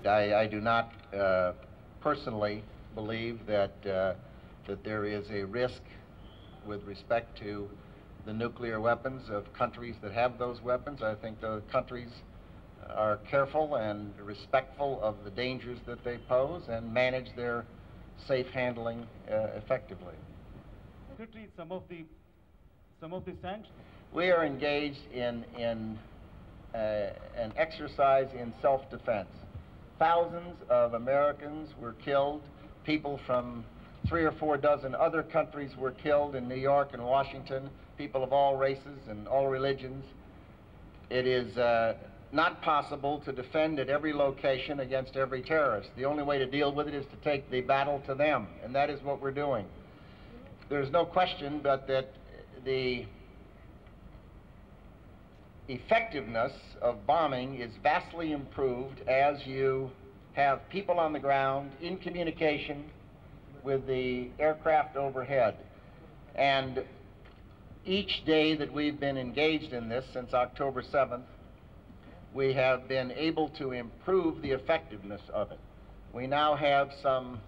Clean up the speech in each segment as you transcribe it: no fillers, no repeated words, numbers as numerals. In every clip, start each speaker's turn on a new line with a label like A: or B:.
A: I do not personally believe that that there is a risk with respect to the nuclear weapons of countries that have those weapons. I think the countries are careful and respectful of the dangers that they pose and manage their safe handling effectively.
B: Secretary, some of the sanctions.
A: We are engaged in an exercise in self-defense. Thousands of Americans were killed. People from 3 or 4 dozen other countries were killed in New York and Washington, people of all races and all religions. It is not possible to defend at every location against every terrorist. The only way to deal with it is to take the battle to them, and that is what we're doing. There's no question but that the effectiveness of bombing is vastly improved as you have people on the ground in communication with the aircraft overhead. And each day that we've been engaged in this since October 7th, we have been able to improve the effectiveness of it. We now have some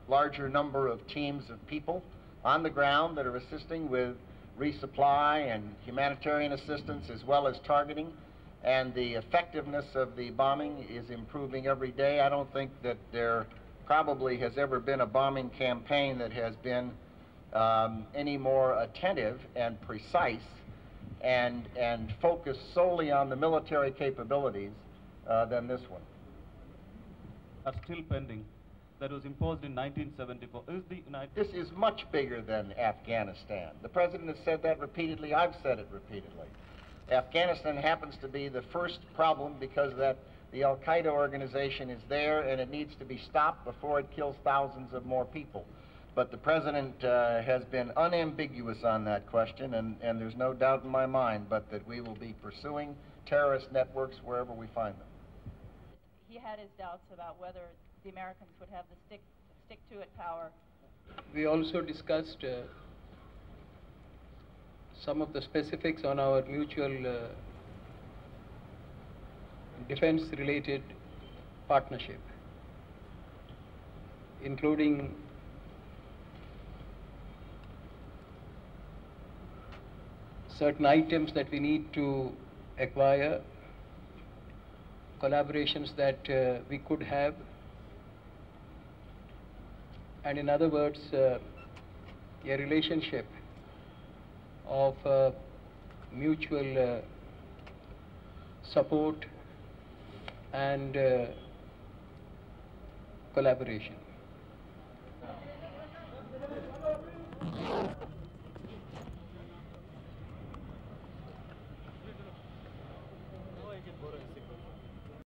A: larger number of teams of people on the ground that are assisting with resupply and humanitarian assistance as well as targeting, and the effectiveness of the bombing is improving every day. I don't think that there probably has ever been a bombing campaign that has been any more attentive and precise and focused solely on the military capabilities than this one.
B: Are still pending. That was imposed in 1974.
A: This is much bigger than Afghanistan. The President has said that repeatedly. I've said it repeatedly. Afghanistan happens to be the first problem because that the Al-Qaeda organization is there and it needs to be stopped before it kills thousands of more people. But the President has been unambiguous on that question, and there's no doubt in my mind but that we will be pursuing terrorist networks wherever we find them.
C: He had his doubts about whether the Americans would have the stick-to-it power.
D: We also discussed some of the specifics on our mutual defense-related partnership, including certain items that we need to acquire, collaborations that we could have, and in other words, a relationship of mutual support and collaboration.